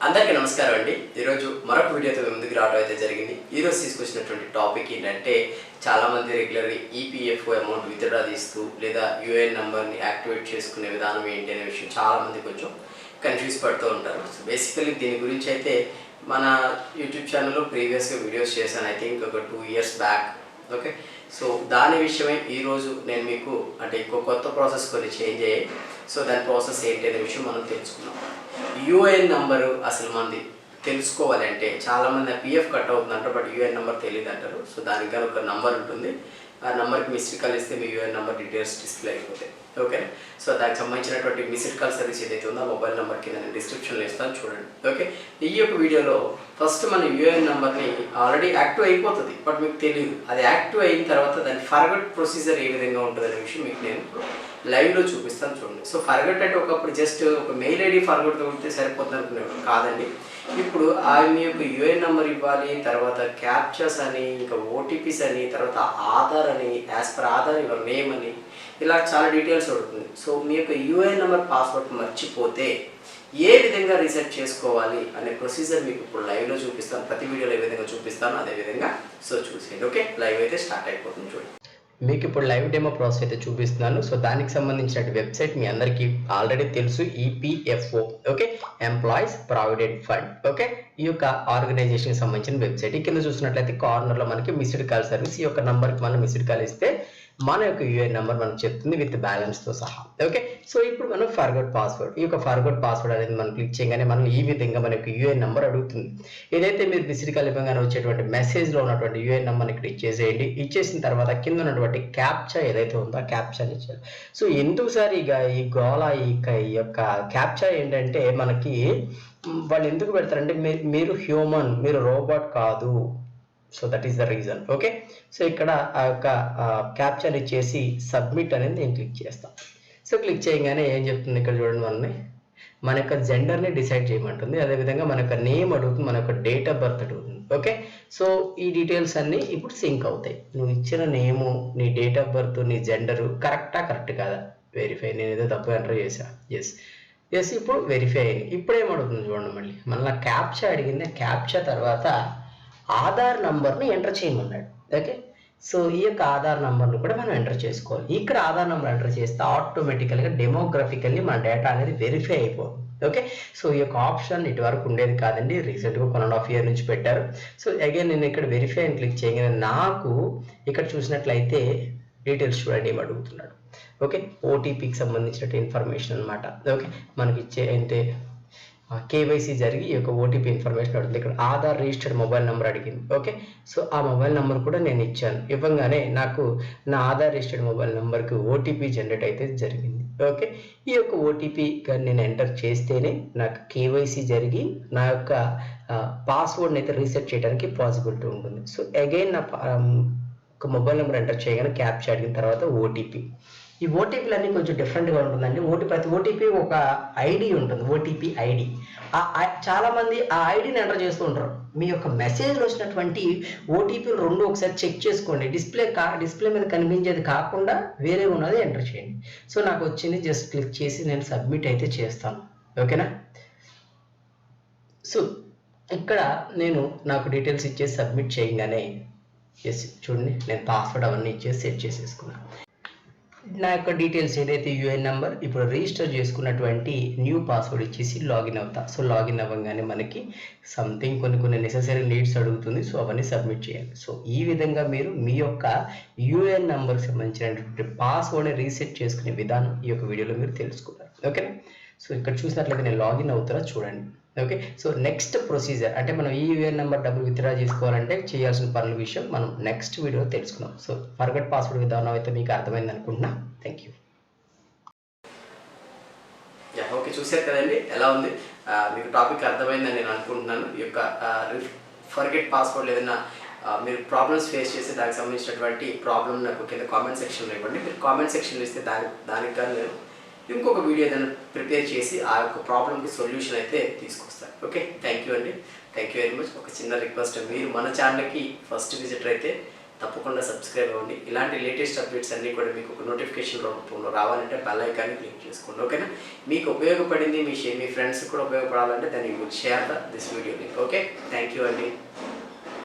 అందరికీ నమస్కారం అండి. ఈరోజు మరొక వీడియోతో ముందుకు రావడం అయితే జరిగింది. ఈరోజు తీసుకొచ్చినటువంటి టాపిక్ ఏంటంటే, చాలామంది రెగ్యులర్గా ఈపీఎఫ్ఓ అమౌంట్ విత్డ్రా తీస్తూ లేదా యూఏఎన్ నెంబర్ని యాక్టివేట్ చేసుకునే విధానం ఏంటి అనే విషయం చాలామంది కొంచెం కన్ఫ్యూజ్ పడుతూ ఉంటారు. సో బేసికలీ దీని గురించి అయితే మన యూట్యూబ్ ఛానల్లో ప్రీవియస్గా వీడియోస్ చేశాను. ఐ థింక్ ఒక 2 years బ్యాక్. ఓకే, సో దాని విషయమై ఈరోజు నేను మీకు అంటే ఇంకో కొత్త ప్రాసెస్ కొన్ని చేంజ్ అయ్యాయి. సో దాని ప్రాసెస్ ఏంటి అనే విషయం మనం తెలుసుకున్నాం. యూఏఎన్ నెంబరు అసలు మనది తెలుసుకోవాలంటే చాలామంది పిఎఫ్ కట్ అవుతుందంటారు, బట్ యూఏఎన్ నెంబర్ తెలియదు అంటారు. సో దానికి కానీ ఒక నెంబర్ ఉంటుంది. ఆ నెంబర్కి మిస్డ్ కాల్ ఇస్తే మీ యూఏఎన్ నెంబర్ డీటెయిల్స్ డిస్ప్లే అయిపోతాయి. ఓకే, సో దానికి సంబంధించినటువంటి మిస్డ్ కాల్ సర్వీస్ ఏదైతే ఉందో ఆ మొబైల్ నెంబర్ కింద నేను డిస్క్రిప్షన్లో ఇస్తాను, చూడండి. ఓకే, ఈ యొక్క వీడియోలో ఫస్ట్ మన యూఏఎన్ నెంబర్ని ఆల్రెడీ యాక్టివ్ అయిపోతుంది, బట్ మీకు తెలియదు. అది యాక్టివ్ అయిన తర్వాత దాని ఫర్గట్ ప్రొసీజర్ ఏ విధంగా ఉంటుంది అనే విషయం మీకు నేను లైవ్లో చూపిస్తాను, చూడండి. సో ఫర్గట్ అంటే ఒకప్పుడు జస్ట్ ఒక మెయిల్ ఐడి ఫర్గట్ కొడితే సరిపోతుంది అనుకునేవాడు కాదండి. ఇప్పుడు మీ యొక్క యూఏఎన్ నెంబర్ ఇవ్వాలి, తర్వాత క్యాప్చర్స్ అని, ఇంకా ఓటీపీస్ అని, తర్వాత ఆధార్ అని, as per Aadhaar your name అని, ఇలా చాలా డీటెయిల్స్ అడుగుతుంది. సో మీ యొక్క యూఏఎన్ నెంబర్ పాస్వర్డ్ మర్చిపోతే ఏ విధంగా రీసెట్ చేసుకోవాలి అనే ప్రొసీజర్ మీకు ఇప్పుడు లైవ్లో చూపిస్తాను. ప్రతి వీడియోలో ఏ విధంగా చూపిస్తాను అదేవిధంగా సో చూసేయండి. ఓకే, లైవ్ అయితే స్టార్ట్ అయిపోతుంది, చూడండి. మీకు ఇప్పుడు లైవ్ డెమో ప్రాసెస్ అయితే చూపిస్తున్నాను. సో దానికి సంబంధించిన వెబ్సైట్ మీ అందరికీ ఆల్రెడీ తెలుసు, EPFO. Okay, employees provident fund. Okay, ఈ యొక్క ఆర్గనైజేషన్కి సంబంధించిన వెబ్సైట్. ఈ కింద చూసినట్లయితే కార్నర్లో మనకి మిస్డ్ కాల్ సర్వీస్. ఈ యొక్క నెంబర్కి మనం మిస్డ్ కాల్ ఇస్తే మన యొక్క యూఏఎన్ నెంబర్ మనకు చెప్తుంది విత్ బ్యాలెన్స్తో సహా. ఓకే, సో ఇప్పుడు మనం ఫర్గట్ పాస్వర్డ్, ఈ యొక్క ఫర్గట్ పాస్వర్డ్ అనేది మనం క్లిక్ చేయగానే మనం ఈ విధంగా మన యొక్క యూఏఎన్ నెంబర్ అడుగుతుంది. ఏదైతే మీరు మిస్డ్ కాల్ ఇవ్వగానే వచ్చేటువంటి మెసేజ్లో ఉన్నటువంటి యూఏఎన్ నెంబర్ని ఇక్కడ ఇచ్చేసేయండి. ఇచ్చేసిన తర్వాత కింద ఉన్నటువంటి క్యాప్చా ఏదైతే ఉందో ఆ క్యాప్చాని ఇచ్చారు. సో ఎందుకు సార్ ఈ గోళ ఈ యొక్క క్యాప్చా ఏంటంటే మనకి వాళ్ళు ఎందుకు పెడతారంటే మీరు హ్యూమన్, మీరు రోబోట్ కాదు. So that is the reason. Okay, so ఇక్కడ ఆ యొక్క క్యాప్చర్ ఇచ్చేసి సబ్మిట్ అనేది నేను క్లిక్ చేస్తాను. సో క్లిక్ చేయగానే ఏం చెప్తుంది ఇక్కడ చూడండి, మన యొక్క జెండర్ని డిసైడ్ చేయమంటుంది. అదేవిధంగా మన యొక్క నేమ్ అడుగుతుంది, మన యొక్క డేట్ ఆఫ్ బర్త్ అడుగుతుంది. ఓకే, సో ఈ డీటెయిల్స్ అన్నీ ఇప్పుడు సింక్ అవుతాయి. నువ్వు ఇచ్చిన నేము, నీ డేట్ ఆఫ్ బర్త్, నీ జెండరు కరెక్ట్ కాదా వెరిఫై. నేను ఏదో తప్పు ఎంటర్ చేశా. ఎస్ ఇప్పుడు వెరిఫై అయింది. ఇప్పుడు ఏమడుగుతుంది చూడండి, మళ్ళీ క్యాప్చా అడిగింది. క్యాప్చా తర్వాత ఆధార్ నంబర్ని ఎంటర్ చేయమన్నాడు. ఓకే, సో ఈ యొక్క ఆధార్ నంబర్ను కూడా మనం ఎంటర్ చేసుకోవాలి. ఇక్కడ ఆధార్ నెంబర్ ఎంటర్ చేస్తే ఆటోమేటికల్గా డెమోగ్రఫికల్లీ మన డేటా అనేది వెరిఫై అయిపోతుంది. ఓకే, సో ఈ యొక్క ఆప్షన్ ఇటువరకు ఉండేది కాదండి, రీసెంట్గా 1.5 years నుంచి పెట్టారు. సో అగైన్ నేను ఇక్కడ వెరిఫై అని క్లిక్ చేయగానే నాకు ఇక్కడ చూసినట్లయితే డీటెయిల్స్ చూడండి ఏం అడుగుతున్నాడు. ఓకే, ఓటీపీకి సంబంధించిన ఇన్ఫర్మేషన్ అనమాట. ఓకే, మనకి ఇచ్చే అంటే కేవైసీ జరిగి ఈ యొక్క ఓటీపీ ఇన్ఫర్మేషన్ అడుగుతుంది. ఇక్కడ ఆధార్ రిజిస్టర్డ్ మొబైల్ నెంబర్ అడిగింది. ఓకే, సో ఆ మొబైల్ నెంబర్ కూడా నేను ఇచ్చాను. ఇవ్వగానే నాకు నా ఆధార్ రిజిస్టర్డ్ మొబైల్ నెంబర్కి ఓటీపీ జనరేట్ అయితే జరిగింది. ఓకే, ఈ యొక్క ఓటీపీ నేను ఎంటర్ చేస్తేనే నాకు కేవైసీ జరిగి నా యొక్క పాస్వర్డ్ని అయితే రీసెట్ చేయడానికి పాసిబిలిటీ ఉంటుంది. సో అగైన్ నా ఒక మొబైల్ నెంబర్ ఎంటర్ చేయగానే క్యాప్చా అడిగిన తర్వాత ఓటీపీ. ఈ ఓటీపీలు అన్నీ కొంచెం డిఫరెంట్గా ఉంటుందండి. ప్రతి ఓటీపీ ఒక ఐడి ఉంటుంది, ఓటీపీ ఐడి. చాలామంది ఆ ఐడిని ఎంటర్ చేస్తూ ఉంటారు. మీ యొక్క మెసేజ్లో వచ్చినటువంటి ఓటీపీలు రెండు ఒకసారి చెక్ చేసుకోండి. డిస్ప్లే మీద కనిపించేది కాకుండా వేరే ఉన్నది ఎంటర్ చేయండి. సో నాకు వచ్చింది, జస్ట్ క్లిక్ చేసి నేను సబ్మిట్ అయితే చేస్తాను. ఓకేనా, సో ఇక్కడ నేను నాకు డీటెయిల్స్ ఇచ్చేసి సబ్మిట్ చేయగానే చూడండి నేను పాస్వర్డ్ అవన్నీ ఇచ్చేసి సెట్ చేసేసుకున్నాను. నా యొక్క డీటెయిల్స్ ఏదైతే యూఏఎన్ నెంబర్ ఇప్పుడు రిజిస్టర్ చేసుకున్నటువంటి న్యూ పాస్వర్డ్ ఇచ్చేసి లాగిన్ అవుతా. సో లాగిన్ అవ్వగానే మనకి సంథింగ్ కొన్ని నెసెసరీ నీడ్స్ అడుగుతుంది. సో అవన్నీ సబ్మిట్ చేయాలి. సో ఈ విధంగా మీరు మీ యొక్క యూఏఎన్ నెంబర్కి సంబంధించినటువంటి పాస్వర్డ్ని రీసెట్ చేసుకునే విధానం ఈ యొక్క వీడియోలో మీరు తెలుసుకున్నారు. ఓకేనా, సో ఇక్కడ చూసినట్లయితే నేను లాగిన్ అవుతారా చూడండి. ఓకే, సో నెక్స్ట్ ప్రొసీజర్ అంటే మనం ఈ యూఏఎన్ నెంబర్ డబ్బులు విత్డ్రా చేసుకోవాలంటే చేయాల్సిన పనుల విషయం మనం నెక్స్ట్ వీడియోలో తెలుసుకున్నాం. సో ఫర్గట్ పాస్వర్డ్ విధానం అయితే మీకు అర్థమైంది అనుకుంటున్నా. Thank you. ఓకే, చూసారు కదండి ఎలా ఉంది, మీకు టాపిక్ అర్థమైందని నేను అనుకుంటున్నాను. ఈ యొక్క ఫర్గెట్ పాస్వర్డ్ ఏదైనా మీరు ప్రాబ్లమ్స్ ఫేస్ చేసి దానికి సంబంధించినటువంటి ప్రాబ్లమ్ నాకు కింద కామెంట్ సెక్షన్లో ఇవ్వండి. మీరు కామెంట్ సెక్షన్లో ఇస్తే దానికి కానీ నేను ఇంకొక వీడియో ఏదైనా ప్రిపేర్ చేసి ఆ యొక్క ప్రాబ్లమ్కి సొల్యూషన్ అయితే తీసుకొస్తాను. ఓకే, థ్యాంక్ యూ అండి, థ్యాంక్ యూ వెరీ మచ్. ఒక చిన్న రిక్వెస్ట్, మీరు మన ఛానల్కి ఫస్ట్ విజిటర్ అయితే తప్పకుండా సబ్స్క్రైబ్ అవ్వండి. ఇలాంటి లేటెస్ట్ అప్డేట్స్ అన్నీ కూడా మీకు ఒక నోటిఫికేషన్ రూపంలో రావాలంటే బెల్ ఐకాన్ని క్లిక్ చేసుకోండి. ఓకేనా? మీకు ఉపయోగపడింది మీ ఫ్రెండ్స్ కూడా ఉపయోగపడాలంటే దాన్ని share this video. Okay, thank you అండి.